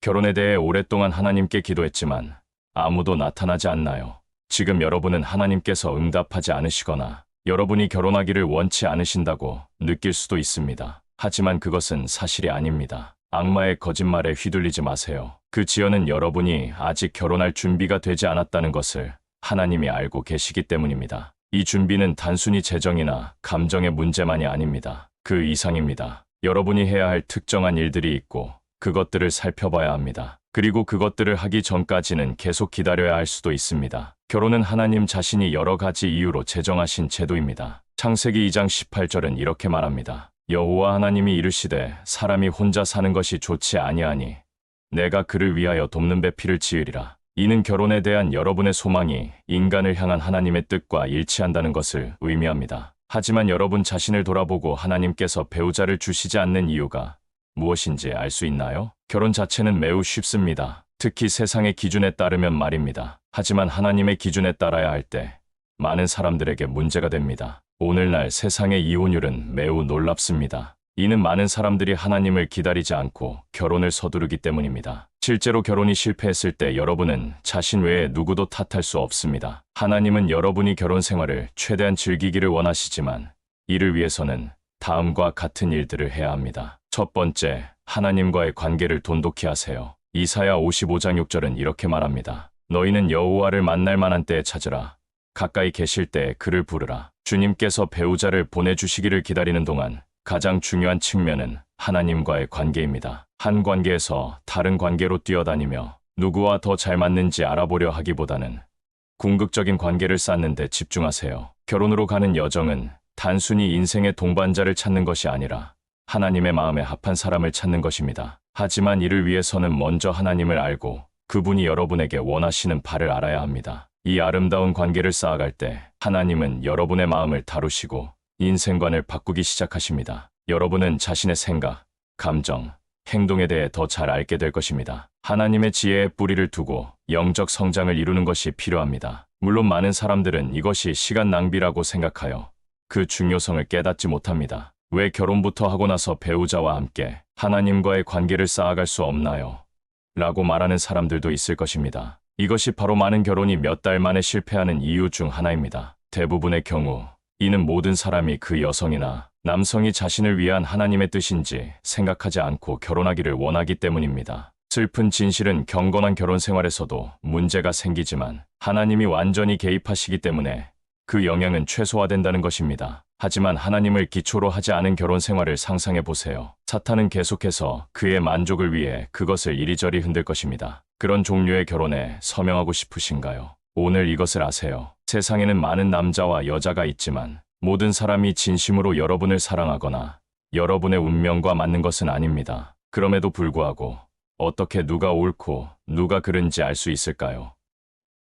결혼에 대해 오랫동안 하나님께 기도했지만 아무도 나타나지 않나요? 지금 여러분은 하나님께서 응답하지 않으시거나 여러분이 결혼하기를 원치 않으신다고 느낄 수도 있습니다. 하지만 그것은 사실이 아닙니다. 악마의 거짓말에 휘둘리지 마세요. 그 지연은 여러분이 아직 결혼할 준비가 되지 않았다는 것을 하나님이 알고 계시기 때문입니다. 이 준비는 단순히 재정이나 감정의 문제만이 아닙니다. 그 이상입니다. 여러분이 해야 할 특정한 일들이 있고 그것들을 살펴봐야 합니다. 그리고 그것들을 하기 전까지는 계속 기다려야 할 수도 있습니다. 결혼은 하나님 자신이 여러 가지 이유로 제정하신 제도입니다. 창세기 2장 18절은 이렇게 말합니다. 여호와 하나님이 이르시되 사람이 혼자 사는 것이 좋지 아니하니 내가 그를 위하여 돕는 배필을 지으리라. 이는 결혼에 대한 여러분의 소망이 인간을 향한 하나님의 뜻과 일치한다는 것을 의미합니다. 하지만 여러분 자신을 돌아보고 하나님께서 배우자를 주시지 않는 이유가 무엇인지 알 수 있나요? 결혼 자체는 매우 쉽습니다. 특히 세상의 기준에 따르면 말입니다. 하지만 하나님의 기준에 따라야 할 때 많은 사람들에게 문제가 됩니다. 오늘날 세상의 이혼율은 매우 놀랍습니다. 이는 많은 사람들이 하나님을 기다리지 않고 결혼을 서두르기 때문입니다. 실제로 결혼이 실패했을 때 여러분은 자신 외에 누구도 탓할 수 없습니다. 하나님은 여러분이 결혼 생활을 최대한 즐기기를 원하시지만 이를 위해서는 다음과 같은 일들을 해야 합니다. 첫 번째, 하나님과의 관계를 돈독히 하세요. 이사야 55장 6절은 이렇게 말합니다. 너희는 여호와를 만날 만한 때에 찾으라. 가까이 계실 때에 그를 부르라. 주님께서 배우자를 보내주시기를 기다리는 동안 가장 중요한 측면은 하나님과의 관계입니다. 한 관계에서 다른 관계로 뛰어다니며 누구와 더 잘 맞는지 알아보려 하기보다는 궁극적인 관계를 쌓는 데 집중하세요. 결혼으로 가는 여정은 단순히 인생의 동반자를 찾는 것이 아니라 하나님의 마음에 합한 사람을 찾는 것입니다. 하지만 이를 위해서는 먼저 하나님을 알고 그분이 여러분에게 원하시는 바를 알아야 합니다. 이 아름다운 관계를 쌓아갈 때 하나님은 여러분의 마음을 다루시고 인생관을 바꾸기 시작하십니다. 여러분은 자신의 생각, 감정, 행동에 대해 더 잘 알게 될 것입니다. 하나님의 지혜에 뿌리를 두고 영적 성장을 이루는 것이 필요합니다. 물론 많은 사람들은 이것이 시간 낭비라고 생각하여 그 중요성을 깨닫지 못합니다. 왜 결혼부터 하고 나서 배우자와 함께 하나님과의 관계를 쌓아갈 수 없나요? 라고 말하는 사람들도 있을 것입니다. 이것이 바로 많은 결혼이 몇 달 만에 실패하는 이유 중 하나입니다. 대부분의 경우 이는 모든 사람이 그 여성이나 남성이 자신을 위한 하나님의 뜻인지 생각하지 않고 결혼하기를 원하기 때문입니다. 슬픈 진실은 경건한 결혼 생활에서도 문제가 생기지만 하나님이 완전히 개입하시기 때문에 그 영향은 최소화된다는 것입니다. 하지만 하나님을 기초로 하지 않은 결혼 생활을 상상해 보세요. 사탄은 계속해서 그의 만족을 위해 그것을 이리저리 흔들 것입니다. 그런 종류의 결혼에 서명하고 싶으신가요? 오늘 이것을 아세요. 세상에는 많은 남자와 여자가 있지만 모든 사람이 진심으로 여러분을 사랑하거나 여러분의 운명과 맞는 것은 아닙니다. 그럼에도 불구하고 어떻게 누가 옳고 누가 그른지 알 수 있을까요?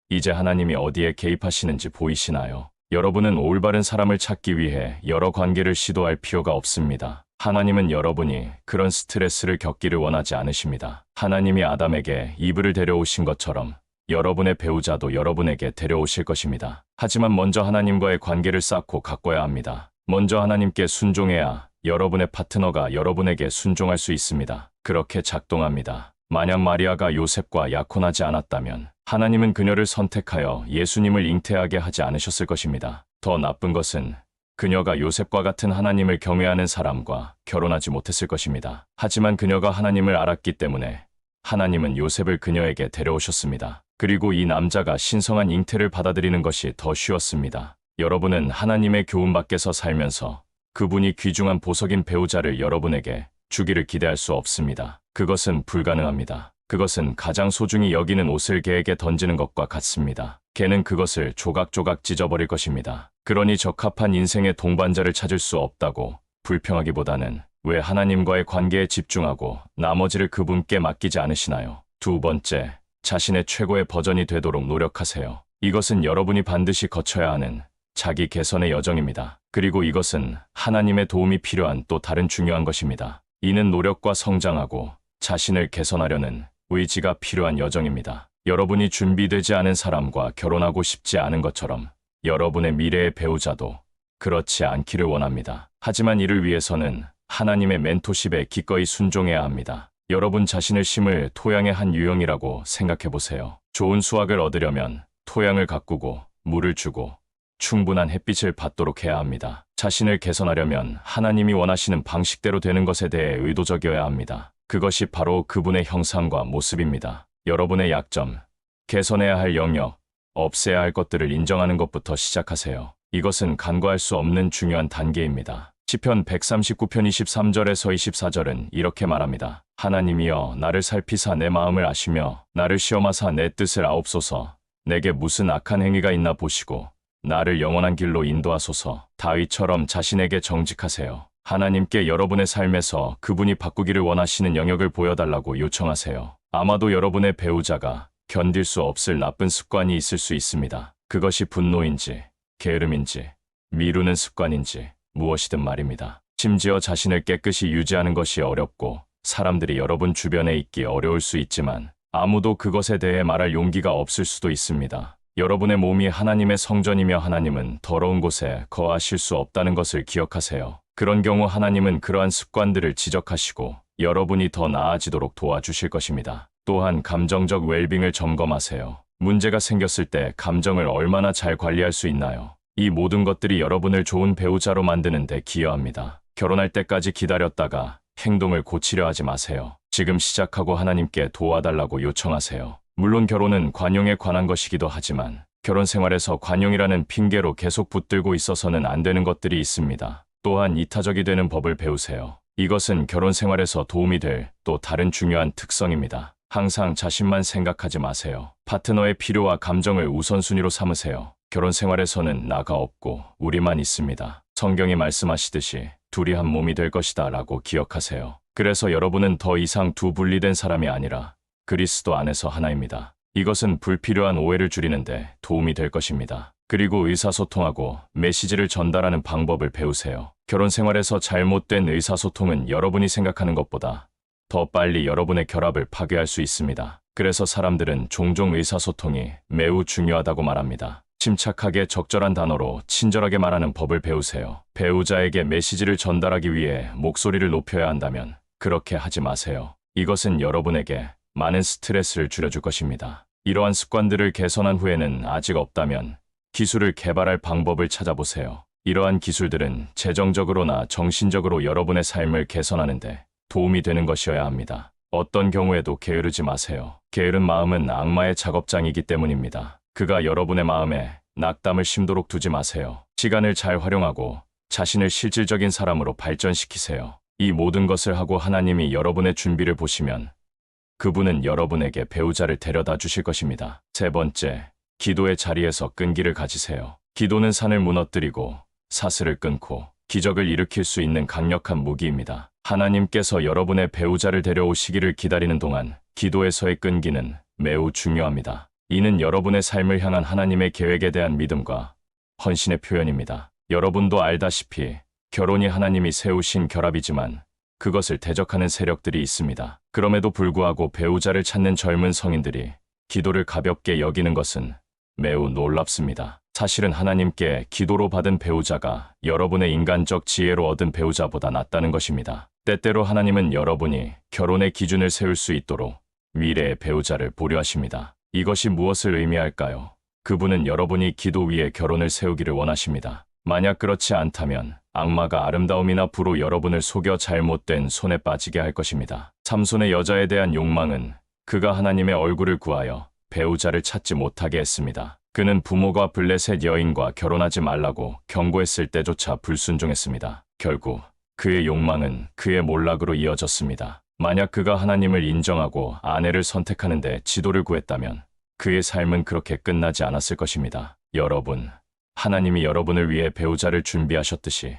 이제 하나님이 어디에 개입하시는지 보이시나요? 여러분은 올바른 사람을 찾기 위해 여러 관계를 시도할 필요가 없습니다. 하나님은 여러분이 그런 스트레스를 겪기를 원하지 않으십니다. 하나님이 아담에게 이브를 데려오신 것처럼 여러분의 배우자도 여러분에게 데려오실 것입니다. 하지만 먼저 하나님과의 관계를 쌓고 가꿔야 합니다. 먼저 하나님께 순종해야 여러분의 파트너가 여러분에게 순종할 수 있습니다. 그렇게 작동합니다. 만약 마리아가 요셉과 약혼하지 않았다면 하나님은 그녀를 선택하여 예수님을 잉태하게 하지 않으셨을 것입니다. 더 나쁜 것은 그녀가 요셉과 같은 하나님을 경외하는 사람과 결혼하지 못했을 것입니다. 하지만 그녀가 하나님을 알았기 때문에 하나님은 요셉을 그녀에게 데려오셨습니다. 그리고 이 남자가 신성한 잉태를 받아들이는 것이 더 쉬웠습니다. 여러분은 하나님의 교훈 밖에서 살면서 그분이 귀중한 보석인 배우자를 여러분에게 주기를 기대할 수 없습니다. 그것은 불가능합니다. 그것은 가장 소중히 여기는 옷을 개에게 던지는 것과 같습니다. 개는 그것을 조각조각 찢어버릴 것입니다. 그러니 적합한 인생의 동반자를 찾을 수 없다고 불평하기보다는 왜 하나님과의 관계에 집중하고 나머지를 그분께 맡기지 않으시나요? 두 번째, 자신의 최고의 버전이 되도록 노력하세요. 이것은 여러분이 반드시 거쳐야 하는 자기 개선의 여정입니다. 그리고 이것은 하나님의 도움이 필요한 또 다른 중요한 것입니다. 이는 노력과 성장하고 자신을 개선하려는 의지가 필요한 여정입니다. 여러분이 준비되지 않은 사람과 결혼하고 싶지 않은 것처럼 여러분의 미래의 배우자도 그렇지 않기를 원합니다. 하지만 이를 위해서는 하나님의 멘토십에 기꺼이 순종해야 합니다. 여러분 자신을 심을 토양의 한 유형이라고 생각해 보세요. 좋은 수확을 얻으려면 토양을 가꾸고 물을 주고 충분한 햇빛을 받도록 해야 합니다. 자신을 개선하려면 하나님이 원하시는 방식대로 되는 것에 대해 의도적이어야 합니다. 그것이 바로 그분의 형상과 모습입니다. 여러분의 약점, 개선해야 할 영역, 없애야 할 것들을 인정하는 것부터 시작하세요. 이것은 간과할 수 없는 중요한 단계입니다. 시편 139편 23절에서 24절은 이렇게 말합니다. 하나님이여 나를 살피사 내 마음을 아시며 나를 시험하사 내 뜻을 아옵소서. 내게 무슨 악한 행위가 있나 보시고 나를 영원한 길로 인도하소서. 다윗처럼 자신에게 정직하세요. 하나님께 여러분의 삶에서 그분이 바꾸기를 원하시는 영역을 보여달라고 요청하세요. 아마도 여러분의 배우자가 견딜 수 없을 나쁜 습관이 있을 수 있습니다. 그것이 분노인지, 게으름인지, 미루는 습관인지 무엇이든 말입니다. 심지어 자신을 깨끗이 유지하는 것이 어렵고 사람들이 여러분 주변에 있기 어려울 수 있지만 아무도 그것에 대해 말할 용기가 없을 수도 있습니다. 여러분의 몸이 하나님의 성전이며 하나님은 더러운 곳에 거하실 수 없다는 것을 기억하세요. 그런 경우 하나님은 그러한 습관들을 지적하시고 여러분이 더 나아지도록 도와주실 것입니다. 또한 감정적 웰빙을 점검하세요. 문제가 생겼을 때 감정을 얼마나 잘 관리할 수 있나요? 이 모든 것들이 여러분을 좋은 배우자로 만드는 데 기여합니다. 결혼할 때까지 기다렸다가 행동을 고치려 하지 마세요. 지금 시작하고 하나님께 도와달라고 요청하세요. 물론 결혼은 관용에 관한 것이기도 하지만 결혼 생활에서 관용이라는 핑계로 계속 붙들고 있어서는 안 되는 것들이 있습니다. 또한 이타적이 되는 법을 배우세요. 이것은 결혼 생활에서 도움이 될 또 다른 중요한 특성입니다. 항상 자신만 생각하지 마세요. 파트너의 필요와 감정을 우선순위로 삼으세요. 결혼 생활에서는 나가 없고 우리만 있습니다. 성경이 말씀하시듯이 둘이 한 몸이 될 것이다 라고 기억하세요. 그래서 여러분은 더 이상 두 분리된 사람이 아니라 그리스도 안에서 하나입니다. 이것은 불필요한 오해를 줄이는데 도움이 될 것입니다. 그리고 의사소통하고 메시지를 전달하는 방법을 배우세요. 결혼 생활에서 잘못된 의사소통은 여러분이 생각하는 것보다 더 빨리 여러분의 결합을 파괴할 수 있습니다. 그래서 사람들은 종종 의사소통이 매우 중요하다고 말합니다. 침착하게 적절한 단어로 친절하게 말하는 법을 배우세요. 배우자에게 메시지를 전달하기 위해 목소리를 높여야 한다면 그렇게 하지 마세요. 이것은 여러분에게 많은 스트레스를 줄여줄 것입니다. 이러한 습관들을 개선한 후에는 아직 없다면 기술을 개발할 방법을 찾아보세요. 이러한 기술들은 재정적으로나 정신적으로 여러분의 삶을 개선하는데 도움이 되는 것이어야 합니다. 어떤 경우에도 게으르지 마세요. 게으른 마음은 악마의 작업장이기 때문입니다. 그가 여러분의 마음에 낙담을 심도록 두지 마세요. 시간을 잘 활용하고 자신을 실질적인 사람으로 발전시키세요. 이 모든 것을 하고 하나님이 여러분의 준비를 보시면 그분은 여러분에게 배우자를 데려다 주실 것입니다. 세 번째, 기도의 자리에서 끈기를 가지세요. 기도는 산을 무너뜨리고 사슬을 끊고 기적을 일으킬 수 있는 강력한 무기입니다. 하나님께서 여러분의 배우자를 데려오시기를 기다리는 동안 기도에서의 끈기는 매우 중요합니다. 이는 여러분의 삶을 향한 하나님의 계획에 대한 믿음과 헌신의 표현입니다. 여러분도 알다시피 결혼이 하나님이 세우신 결합이지만 그것을 대적하는 세력들이 있습니다. 그럼에도 불구하고 배우자를 찾는 젊은 성인들이 기도를 가볍게 여기는 것은 매우 놀랍습니다. 사실은 하나님께 기도로 받은 배우자가 여러분의 인간적 지혜로 얻은 배우자보다 낫다는 것입니다. 때때로 하나님은 여러분이 결혼의 기준을 세울 수 있도록 미래의 배우자를 보류하십니다. 이것이 무엇을 의미할까요? 그분은 여러분이 기도 위에 결혼을 세우기를 원하십니다. 만약 그렇지 않다면 악마가 아름다움이나 부로 여러분을 속여 잘못된 손에 빠지게 할 것입니다. 삼손의 여자에 대한 욕망은 그가 하나님의 얼굴을 구하여 배우자를 찾지 못하게 했습니다. 그는 부모가 블레셋 여인과 결혼하지 말라고 경고했을 때조차 불순종했습니다. 결국 그의 욕망은 그의 몰락으로 이어졌습니다. 만약 그가 하나님을 인정하고 아내를 선택하는데 지도를 구했다면 그의 삶은 그렇게 끝나지 않았을 것입니다. 여러분, 하나님이 여러분을 위해 배우자를 준비하셨듯이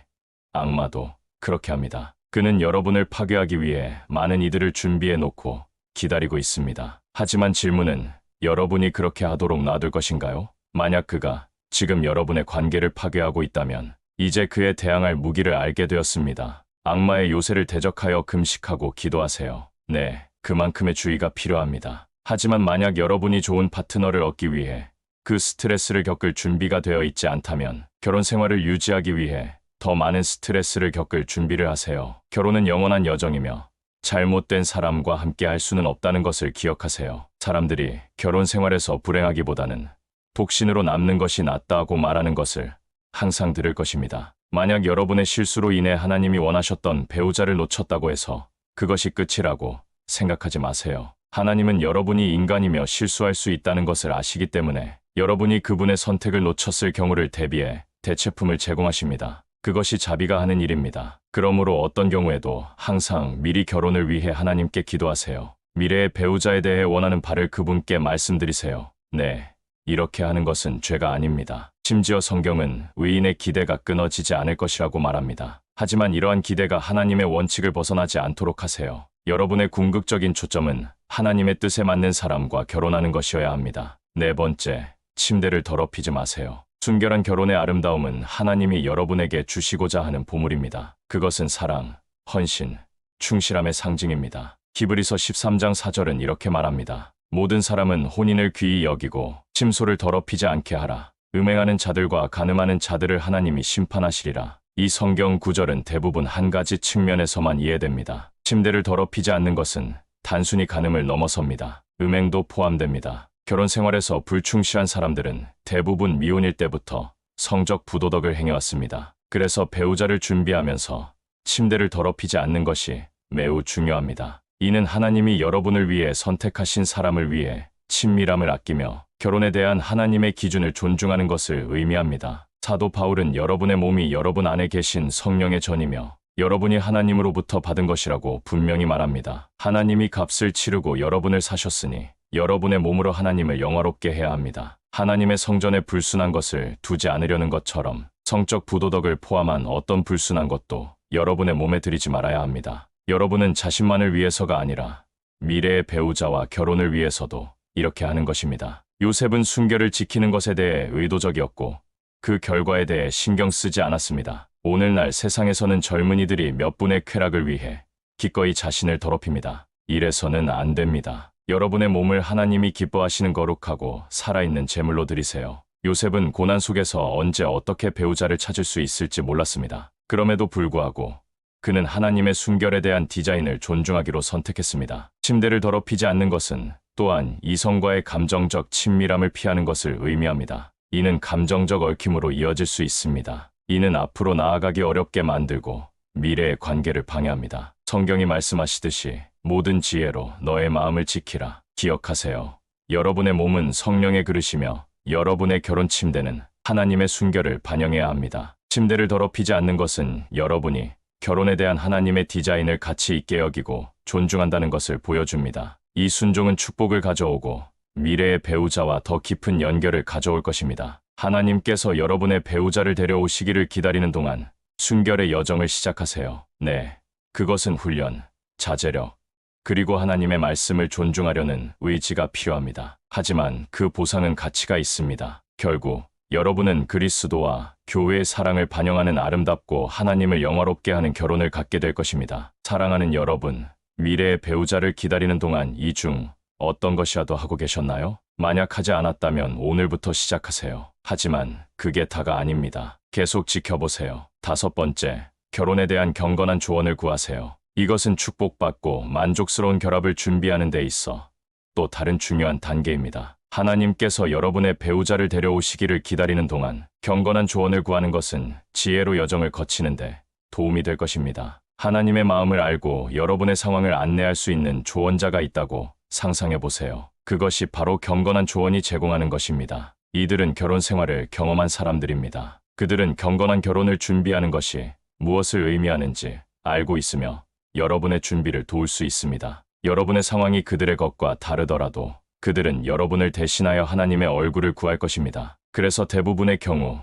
악마도 그렇게 합니다. 그는 여러분을 파괴하기 위해 많은 이들을 준비해 놓고 기다리고 있습니다. 하지만 질문은 여러분이 그렇게 하도록 놔둘 것인가요? 만약 그가 지금 여러분의 관계를 파괴하고 있다면 이제 그에 대항할 무기를 알게 되었습니다. 악마의 요새를 대적하여 금식하고 기도하세요. 네, 그만큼의 주의가 필요합니다. 하지만 만약 여러분이 좋은 파트너를 얻기 위해 그 스트레스를 겪을 준비가 되어 있지 않다면 결혼 생활을 유지하기 위해 더 많은 스트레스를 겪을 준비를 하세요. 결혼은 영원한 여정이며 잘못된 사람과 함께 할 수는 없다는 것을 기억하세요. 사람들이 결혼 생활에서 불행하기보다는 독신으로 남는 것이 낫다고 말하는 것을 항상 들을 것입니다. 만약 여러분의 실수로 인해 하나님이 원하셨던 배우자를 놓쳤다고 해서 그것이 끝이라고 생각하지 마세요. 하나님은 여러분이 인간이며 실수할 수 있다는 것을 아시기 때문에 여러분이 그분의 선택을 놓쳤을 경우를 대비해 대체품을 제공하십니다. 그것이 자비가 하는 일입니다. 그러므로 어떤 경우에도 항상 미리 결혼을 위해 하나님께 기도하세요. 미래의 배우자에 대해 원하는 바를 그분께 말씀드리세요. 네, 이렇게 하는 것은 죄가 아닙니다. 심지어 성경은 의인의 기대가 끊어지지 않을 것이라고 말합니다. 하지만 이러한 기대가 하나님의 원칙을 벗어나지 않도록 하세요. 여러분의 궁극적인 초점은 하나님의 뜻에 맞는 사람과 결혼하는 것이어야 합니다. 네 번째, 침대를 더럽히지 마세요. 순결한 결혼의 아름다움은 하나님이 여러분에게 주시고자 하는 보물입니다. 그것은 사랑, 헌신, 충실함의 상징입니다. 히브리서 13장 4절은 이렇게 말합니다. 모든 사람은 혼인을 귀히 여기고 침소를 더럽히지 않게 하라. 음행하는 자들과 간음하는 자들을 하나님이 심판하시리라. 이 성경 구절은 대부분 한 가지 측면에서만 이해됩니다. 침대를 더럽히지 않는 것은 단순히 간음을 넘어섭니다. 음행도 포함됩니다. 결혼 생활에서 불충실한 사람들은 대부분 미혼일 때부터 성적 부도덕을 행해왔습니다. 그래서 배우자를 준비하면서 침대를 더럽히지 않는 것이 매우 중요합니다. 이는 하나님이 여러분을 위해 선택하신 사람을 위해 친밀함을 아끼며 결혼에 대한 하나님의 기준을 존중하는 것을 의미합니다. 사도 바울은 여러분의 몸이 여러분 안에 계신 성령의 전이며 여러분이 하나님으로부터 받은 것이라고 분명히 말합니다. 하나님이 값을 치르고 여러분을 사셨으니 여러분의 몸으로 하나님을 영화롭게 해야 합니다. 하나님의 성전에 불순한 것을 두지 않으려는 것처럼 성적 부도덕을 포함한 어떤 불순한 것도 여러분의 몸에 들이지 말아야 합니다. 여러분은 자신만을 위해서가 아니라 미래의 배우자와 결혼을 위해서도 이렇게 하는 것입니다. 요셉은 순결을 지키는 것에 대해 의도적이었고 그 결과에 대해 신경 쓰지 않았습니다. 오늘날 세상에서는 젊은이들이 몇 분의 쾌락을 위해 기꺼이 자신을 더럽힙니다. 이래서는 안 됩니다. 여러분의 몸을 하나님이 기뻐하시는 거룩하고 살아있는 제물로 드리세요. 요셉은 고난 속에서 언제 어떻게 배우자를 찾을 수 있을지 몰랐습니다. 그럼에도 불구하고 그는 하나님의 순결에 대한 디자인을 존중하기로 선택했습니다. 침대를 더럽히지 않는 것은 또한 이성과의 감정적 친밀함을 피하는 것을 의미합니다. 이는 감정적 얽힘으로 이어질 수 있습니다. 이는 앞으로 나아가기 어렵게 만들고 미래의 관계를 방해합니다. 성경이 말씀하시듯이 모든 지혜로 너의 마음을 지키라. 기억하세요. 여러분의 몸은 성령의 그릇이며 여러분의 결혼 침대는 하나님의 순결을 반영해야 합니다. 침대를 더럽히지 않는 것은 여러분이 결혼에 대한 하나님의 디자인을 가치 있게 여기고 존중한다는 것을 보여줍니다. 이 순종은 축복을 가져오고 미래의 배우자와 더 깊은 연결을 가져올 것입니다. 하나님께서 여러분의 배우자를 데려오시기를 기다리는 동안 순결의 여정을 시작하세요. 네, 그것은 훈련, 자제력, 그리고 하나님의 말씀을 존중하려는 의지가 필요합니다. 하지만 그 보상은 가치가 있습니다. 결국 여러분은 그리스도와 교회의 사랑을 반영하는 아름답고 하나님을 영화롭게 하는 결혼을 갖게 될 것입니다. 사랑하는 여러분, 미래의 배우자를 기다리는 동안 이 중 어떤 것이라도 하고 계셨나요? 만약 하지 않았다면 오늘부터 시작하세요. 하지만 그게 다가 아닙니다. 계속 지켜보세요. 다섯 번째, 결혼에 대한 경건한 조언을 구하세요. 이것은 축복받고 만족스러운 결합을 준비하는 데 있어 또 다른 중요한 단계입니다. 하나님께서 여러분의 배우자를 데려오시기를 기다리는 동안 경건한 조언을 구하는 것은 지혜로 여정을 거치는데 도움이 될 것입니다. 하나님의 마음을 알고 여러분의 상황을 안내할 수 있는 조언자가 있다고 상상해 보세요. 그것이 바로 경건한 조언이 제공하는 것입니다. 이들은 결혼 생활을 경험한 사람들입니다. 그들은 경건한 결혼을 준비하는 것이 무엇을 의미하는지 알고 있으며 여러분의 준비를 도울 수 있습니다. 여러분의 상황이 그들의 것과 다르더라도 그들은 여러분을 대신하여 하나님의 얼굴을 구할 것입니다. 그래서 대부분의 경우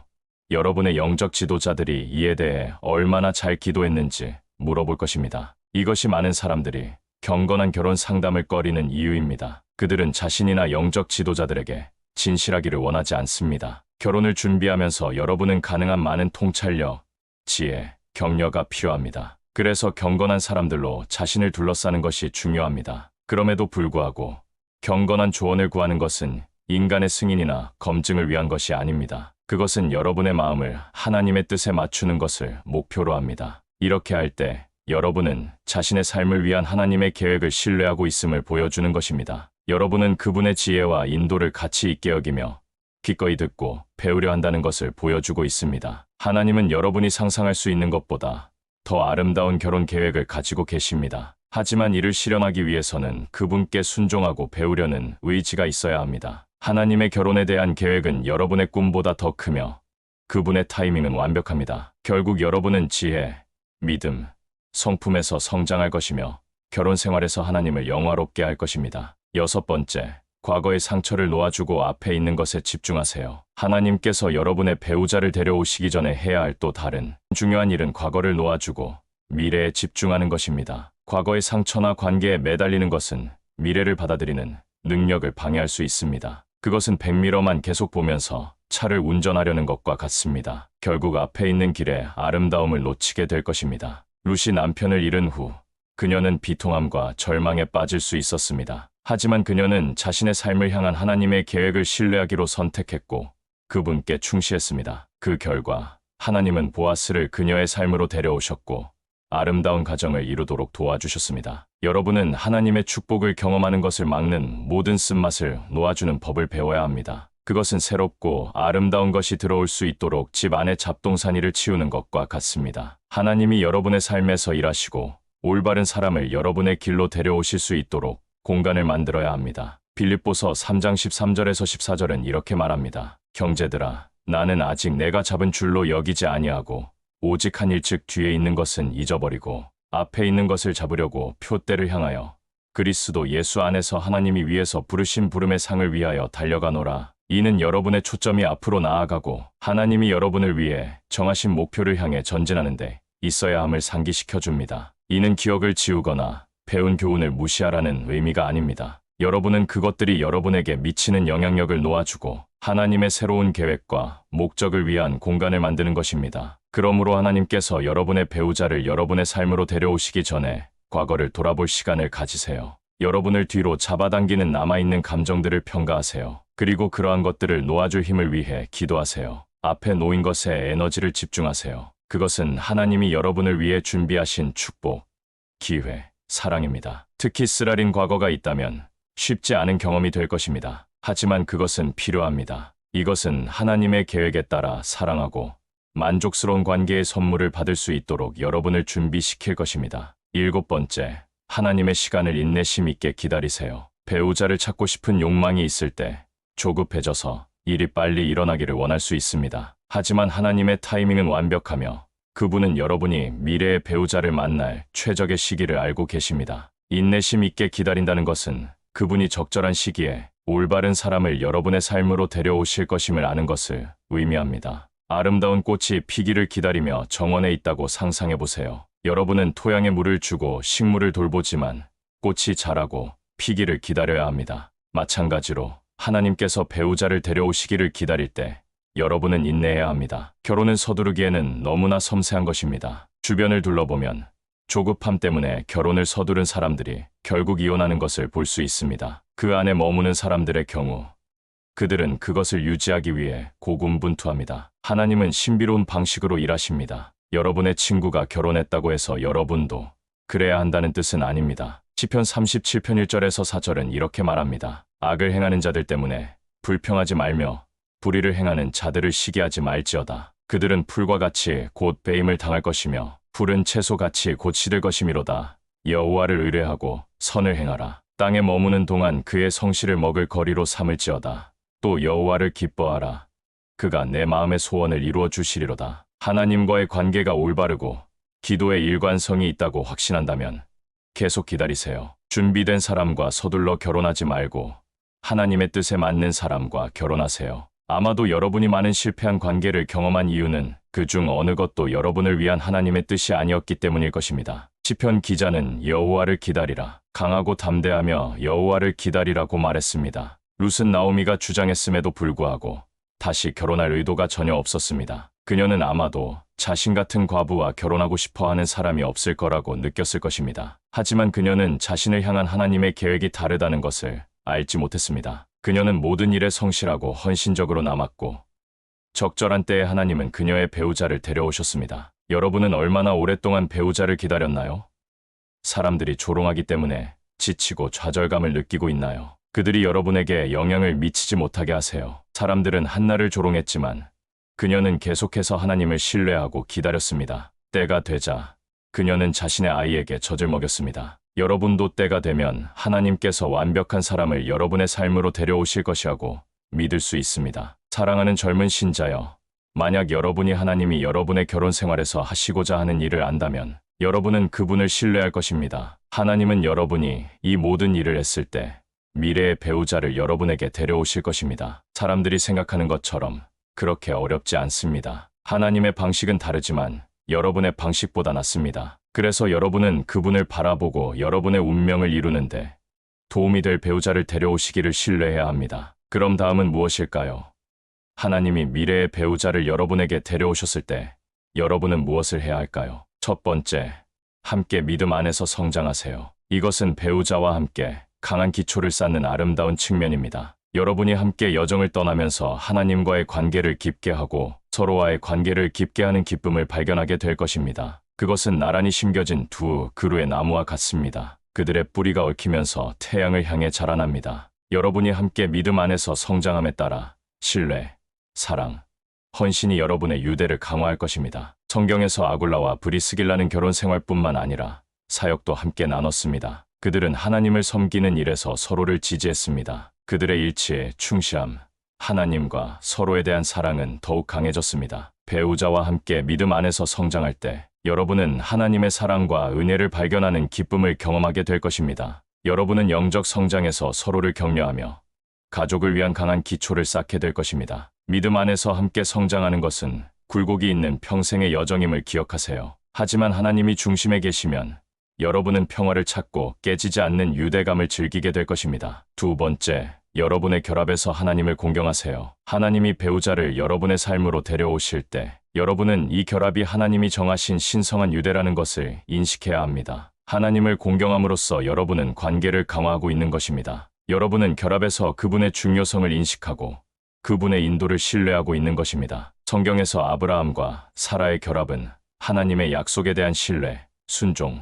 여러분의 영적 지도자들이 이에 대해 얼마나 잘 기도했는지 물어볼 것입니다. 이것이 많은 사람들이 경건한 결혼 상담을 꺼리는 이유입니다. 그들은 자신이나 영적 지도자들에게 진실하기를 원하지 않습니다. 결혼을 준비하면서 여러분은 가능한 많은 통찰력, 지혜, 격려가 필요합니다. 그래서 경건한 사람들로 자신을 둘러싸는 것이 중요합니다. 그럼에도 불구하고 경건한 조언을 구하는 것은 인간의 승인이나 검증을 위한 것이 아닙니다. 그것은 여러분의 마음을 하나님의 뜻에 맞추는 것을 목표로 합니다. 이렇게 할 때 여러분은 자신의 삶을 위한 하나님의 계획을 신뢰하고 있음을 보여주는 것입니다. 여러분은 그분의 지혜와 인도를 가치 있게 여기며 기꺼이 듣고 배우려 한다는 것을 보여주고 있습니다. 하나님은 여러분이 상상할 수 있는 것보다 더 아름다운 결혼 계획을 가지고 계십니다. 하지만 이를 실현하기 위해서는 그분께 순종하고 배우려는 의지가 있어야 합니다. 하나님의 결혼에 대한 계획은 여러분의 꿈보다 더 크며 그분의 타이밍은 완벽합니다. 결국 여러분은 지혜, 믿음, 성품에서 성장할 것이며 결혼 생활에서 하나님을 영화롭게 할 것입니다. 6번째, 과거의 상처를 놓아주고 앞에 있는 것에 집중하세요. 하나님께서 여러분의 배우자를 데려오시기 전에 해야 할 또 다른 중요한 일은 과거를 놓아주고 미래에 집중하는 것입니다. 과거의 상처나 관계에 매달리는 것은 미래를 받아들이는 능력을 방해할 수 있습니다. 그것은 백미러만 계속 보면서 차를 운전하려는 것과 같습니다. 결국 앞에 있는 길에 아름다움을 놓치게 될 것입니다. 룻이 남편을 잃은 후 그녀는 비통함과 절망에 빠질 수 있었습니다. 하지만 그녀는 자신의 삶을 향한 하나님의 계획을 신뢰하기로 선택했고 그분께 충실했습니다. 그 결과 하나님은 보아스를 그녀의 삶으로 데려오셨고 아름다운 가정을 이루도록 도와주셨습니다. 여러분은 하나님의 축복을 경험하는 것을 막는 모든 쓴맛을 놓아주는 법을 배워야 합니다. 그것은 새롭고 아름다운 것이 들어올 수 있도록 집 안의 잡동사니를 치우는 것과 같습니다. 하나님이 여러분의 삶에서 일하시고 올바른 사람을 여러분의 길로 데려오실 수 있도록 공간을 만들어야 합니다. 빌립보서 3장 13절에서 14절은 이렇게 말합니다. 형제들아, 나는 아직 내가 잡은 줄로 여기지 아니하고 오직 한 일찍 뒤에 있는 것은 잊어버리고 앞에 있는 것을 잡으려고 표대를 향하여 그리스도 예수 안에서 하나님이 위에서 부르신 부름의 상을 위하여 달려가노라. 이는 여러분의 초점이 앞으로 나아가고 하나님이 여러분을 위해 정하신 목표를 향해 전진하는 데 있어야 함을 상기시켜 줍니다. 이는 기억을 지우거나 배운 교훈을 무시하라는 의미가 아닙니다. 여러분은 그것들이 여러분에게 미치는 영향력을 놓아주고 하나님의 새로운 계획과 목적을 위한 공간을 만드는 것입니다. 그러므로 하나님께서 여러분의 배우자를 여러분의 삶으로 데려오시기 전에 과거를 돌아볼 시간을 가지세요. 여러분을 뒤로 잡아당기는 남아있는 감정들을 평가하세요. 그리고 그러한 것들을 놓아줄 힘을 위해 기도하세요. 앞에 놓인 것에 에너지를 집중하세요. 그것은 하나님이 여러분을 위해 준비하신 축복, 기회, 사랑입니다. 특히 쓰라린 과거가 있다면 쉽지 않은 경험이 될 것입니다. 하지만 그것은 필요합니다. 이것은 하나님의 계획에 따라 사랑하고 만족스러운 관계의 선물을 받을 수 있도록 여러분을 준비시킬 것입니다. 7번째, 하나님의 시간을 인내심 있게 기다리세요. 배우자를 찾고 싶은 욕망이 있을 때 조급해져서 일이 빨리 일어나기를 원할 수 있습니다. 하지만 하나님의 타이밍은 완벽하며 그분은 여러분이 미래의 배우자를 만날 최적의 시기를 알고 계십니다. 인내심 있게 기다린다는 것은 그분이 적절한 시기에 올바른 사람을 여러분의 삶으로 데려오실 것임을 아는 것을 의미합니다. 아름다운 꽃이 피기를 기다리며 정원에 있다고 상상해 보세요. 여러분은 토양에 물을 주고 식물을 돌보지만 꽃이 자라고 피기를 기다려야 합니다. 마찬가지로 하나님께서 배우자를 데려오시기를 기다릴 때 여러분은 인내해야 합니다. 결혼은 서두르기에는 너무나 섬세한 것입니다. 주변을 둘러보면 조급함 때문에 결혼을 서두른 사람들이 결국 이혼하는 것을 볼 수 있습니다. 그 안에 머무는 사람들의 경우 그들은 그것을 유지하기 위해 고군분투합니다. 하나님은 신비로운 방식으로 일하십니다. 여러분의 친구가 결혼했다고 해서 여러분도 그래야 한다는 뜻은 아닙니다. 시편 37편 1절에서 4절은 이렇게 말합니다. 악을 행하는 자들 때문에 불평하지 말며 불의를 행하는 자들을 시기하지 말지어다. 그들은 풀과 같이 곧 배임을 당할 것이며 푸른 채소같이 곧 시들 것이미로다. 여호와를 의뢰하고 선을 행하라. 땅에 머무는 동안 그의 성실을 먹을 거리로 삼을지어다. 또 여호와를 기뻐하라. 그가 내 마음의 소원을 이루어 주시리로다. 하나님과의 관계가 올바르고 기도에 일관성이 있다고 확신한다면 계속 기다리세요. 준비된 사람과 서둘러 결혼하지 말고 하나님의 뜻에 맞는 사람과 결혼하세요. 아마도 여러분이 많은 실패한 관계를 경험한 이유는 그중 어느 것도 여러분을 위한 하나님의 뜻이 아니었기 때문일 것입니다. 시편 기자는 여호와를 기다리라. 강하고 담대하며 여호와를 기다리라고 말했습니다. 룻은 나오미가 주장했음에도 불구하고 다시 결혼할 의도가 전혀 없었습니다. 그녀는 아마도 자신 같은 과부와 결혼하고 싶어 하는 사람이 없을 거라고 느꼈을 것입니다. 하지만 그녀는 자신을 향한 하나님의 계획이 다르다는 것을 알지 못했습니다. 그녀는 모든 일에 성실하고 헌신적으로 남았고 적절한 때에 하나님은 그녀의 배우자를 데려오셨습니다. 여러분은 얼마나 오랫동안 배우자를 기다렸나요? 사람들이 조롱하기 때문에 지치고 좌절감을 느끼고 있나요? 그들이 여러분에게 영향을 미치지 못하게 하세요. 사람들은 한나를 조롱했지만 그녀는 계속해서 하나님을 신뢰하고 기다렸습니다. 때가 되자 그녀는 자신의 아이에게 젖을 먹였습니다. 여러분도 때가 되면 하나님께서 완벽한 사람을 여러분의 삶으로 데려오실 것이라고 믿을 수 있습니다. 사랑하는 젊은 신자여, 만약 여러분이 하나님이 여러분의 결혼 생활에서 하시고자 하는 일을 안다면 여러분은 그분을 신뢰할 것입니다. 하나님은 여러분이 이 모든 일을 했을 때 미래의 배우자를 여러분에게 데려오실 것입니다. 사람들이 생각하는 것처럼 그렇게 어렵지 않습니다. 하나님의 방식은 다르지만 여러분의 방식보다 낫습니다. 그래서 여러분은 그분을 바라보고 여러분의 운명을 이루는데 도움이 될 배우자를 데려오시기를 신뢰해야 합니다. 그럼 다음은 무엇일까요? 하나님이 미래의 배우자를 여러분에게 데려오셨을 때 여러분은 무엇을 해야 할까요? 첫 번째, 함께 믿음 안에서 성장하세요. 이것은 배우자와 함께 강한 기초를 쌓는 아름다운 측면입니다. 여러분이 함께 여정을 떠나면서 하나님과의 관계를 깊게 하고 서로와의 관계를 깊게 하는 기쁨을 발견하게 될 것입니다. 그것은 나란히 심겨진 두 그루의 나무와 같습니다. 그들의 뿌리가 얽히면서 태양을 향해 자라납니다. 여러분이 함께 믿음 안에서 성장함에 따라 신뢰, 사랑, 헌신이 여러분의 유대를 강화할 것입니다. 성경에서 아굴라와 브리스길라는 결혼 생활뿐만 아니라 사역도 함께 나눴습니다. 그들은 하나님을 섬기는 일에서 서로를 지지했습니다. 그들의 일치에 충실함, 하나님과 서로에 대한 사랑은 더욱 강해졌습니다. 배우자와 함께 믿음 안에서 성장할 때 여러분은 하나님의 사랑과 은혜를 발견하는 기쁨을 경험하게 될 것입니다. 여러분은 영적 성장에서 서로를 격려하며 가족을 위한 강한 기초를 쌓게 될 것입니다. 믿음 안에서 함께 성장하는 것은 굴곡이 있는 평생의 여정임을 기억하세요. 하지만 하나님이 중심에 계시면 여러분은 평화를 찾고 깨지지 않는 유대감을 즐기게 될 것입니다. 두 번째, 여러분의 결합에서 하나님을 공경하세요. 하나님이 배우자를 여러분의 삶으로 데려오실 때 여러분은 이 결합이 하나님이 정하신 신성한 유대라는 것을 인식해야 합니다. 하나님을 공경함으로써 여러분은 관계를 강화하고 있는 것입니다. 여러분은 결합에서 그분의 중요성을 인식하고 그분의 인도를 신뢰하고 있는 것입니다. 성경에서 아브라함과 사라의 결합은 하나님의 약속에 대한 신뢰, 순종,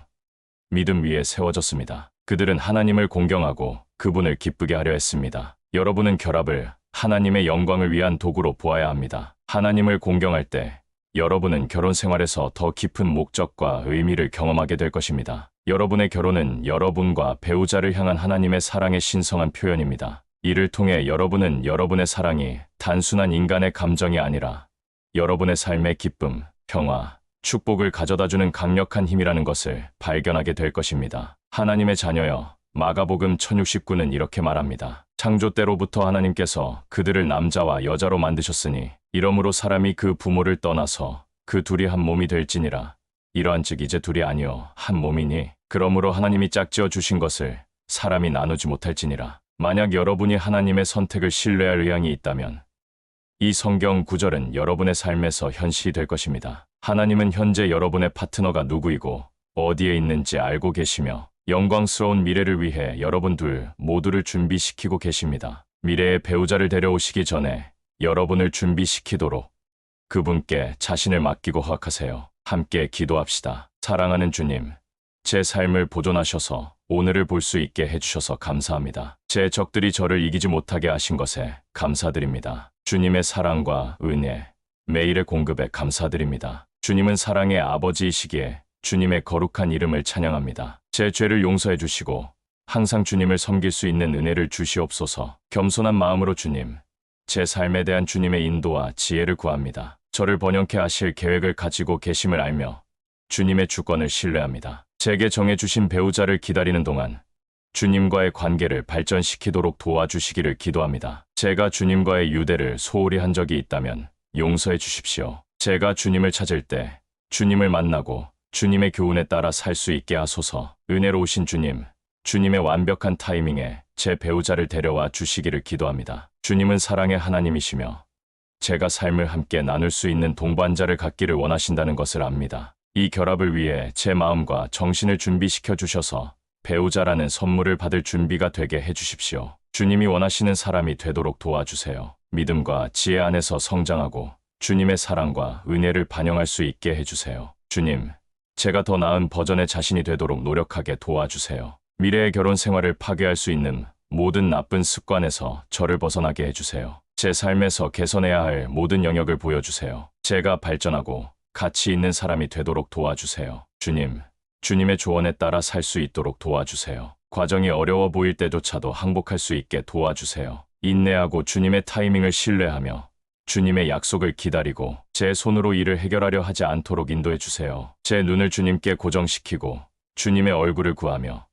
믿음 위에 세워졌습니다. 그들은 하나님을 공경하고 그분을 기쁘게 하려 했습니다. 여러분은 결합을 하나님의 영광을 위한 도구로 보아야 합니다. 하나님을 공경할 때 여러분은 결혼 생활에서 더 깊은 목적과 의미를 경험하게 될 것입니다. 여러분의 결혼은 여러분과 배우자를 향한 하나님의 사랑의 신성한 표현입니다. 이를 통해 여러분은 여러분의 사랑이 단순한 인간의 감정이 아니라 여러분의 삶의 기쁨, 평화, 축복을 가져다주는 강력한 힘이라는 것을 발견하게 될 것입니다. 하나님의 자녀여, 마가복음 1069는 이렇게 말합니다. 창조 때로부터 하나님께서 그들을 남자와 여자로 만드셨으니 이러므로 사람이 그 부모를 떠나서 그 둘이 한 몸이 될지니라. 이러한즉 이제 둘이 아니요 한 몸이니 그러므로 하나님이 짝지어 주신 것을 사람이 나누지 못할지니라. 만약 여러분이 하나님의 선택을 신뢰할 의향이 있다면 이 성경 구절은 여러분의 삶에서 현실이 될 것입니다. 하나님은 현재 여러분의 파트너가 누구이고 어디에 있는지 알고 계시며 영광스러운 미래를 위해 여러분 둘 모두를 준비시키고 계십니다. 미래의 배우자를 데려오시기 전에 여러분을 준비시키도록 그분께 자신을 맡기고 허락하세요. 함께 기도합시다. 사랑하는 주님, 제 삶을 보존하셔서 오늘을 볼 수 있게 해주셔서 감사합니다. 제 적들이 저를 이기지 못하게 하신 것에 감사드립니다. 주님의 사랑과 은혜, 매일의 공급에 감사드립니다. 주님은 사랑의 아버지이시기에 주님의 거룩한 이름을 찬양합니다. 제 죄를 용서해 주시고 항상 주님을 섬길 수 있는 은혜를 주시옵소서. 겸손한 마음으로 주님, 제 삶에 대한 주님의 인도와 지혜를 구합니다. 저를 번영케 하실 계획을 가지고 계심을 알며 주님의 주권을 신뢰합니다. 제게 정해주신 배우자를 기다리는 동안 주님과의 관계를 발전시키도록 도와주시기를 기도합니다. 제가 주님과의 유대를 소홀히 한 적이 있다면 용서해 주십시오. 제가 주님을 찾을 때 주님을 만나고 주님의 교훈에 따라 살 수 있게 하소서. 은혜로우신 주님, 주님의 완벽한 타이밍에 제 배우자를 데려와 주시기를 기도합니다. 주님은 사랑의 하나님이시며 제가 삶을 함께 나눌 수 있는 동반자를 갖기를 원하신다는 것을 압니다. 이 결합을 위해 제 마음과 정신을 준비시켜 주셔서 배우자라는 선물을 받을 준비가 되게 해주십시오. 주님이 원하시는 사람이 되도록 도와주세요. 믿음과 지혜 안에서 성장하고 주님의 사랑과 은혜를 반영할 수 있게 해주세요. 주님, 제가 더 나은 버전의 자신이 되도록 노력하게 도와주세요. 미래의 결혼 생활을 파괴할 수 있는 모든 나쁜 습관에서 저를 벗어나게 해주세요. 제 삶에서 개선해야 할 모든 영역을 보여주세요. 제가 발전하고 가치 있는 사람이 되도록 도와주세요. 주님, 주님의 조언에 따라 살 수 있도록 도와주세요. 과정이 어려워 보일 때조차도 항복할 수 있게 도와주세요. 인내하고 주님의 타이밍을 신뢰하며 주님의 약속을 기다리고 제 손으로 일을 해결하려 하지 않도록 인도해 주세요. 제 눈을 주님께 고정시키고 주님의 얼굴을 구하며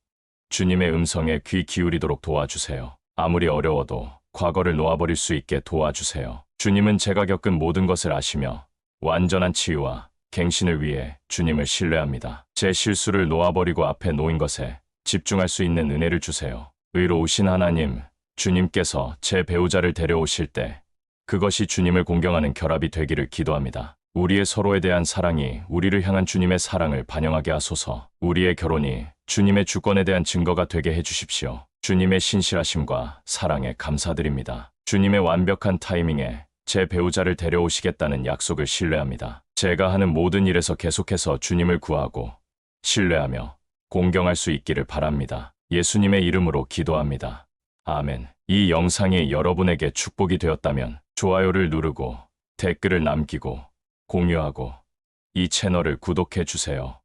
주님의 음성에 귀 기울이도록 도와주세요. 아무리 어려워도 과거를 놓아버릴 수 있게 도와주세요. 주님은 제가 겪은 모든 것을 아시며 완전한 치유와 갱신을 위해 주님을 신뢰합니다. 제 실수를 놓아버리고 앞에 놓인 것에 집중할 수 있는 은혜를 주세요. 의로우신 하나님, 주님께서 제 배우자를 데려오실 때 그것이 주님을 공경하는 결합이 되기를 기도합니다. 우리의 서로에 대한 사랑이 우리를 향한 주님의 사랑을 반영하게 하소서. 우리의 결혼이 주님의 주권에 대한 증거가 되게 해주십시오. 주님의 신실하심과 사랑에 감사드립니다. 주님의 완벽한 타이밍에 제 배우자를 데려오시겠다는 약속을 신뢰합니다. 제가 하는 모든 일에서 계속해서 주님을 구하고 신뢰하며 공경할 수 있기를 바랍니다. 예수님의 이름으로 기도합니다. 아멘. 이 영상이 여러분에게 축복이 되었다면 좋아요를 누르고 댓글을 남기고 공유하고 이 채널을 구독해 주세요.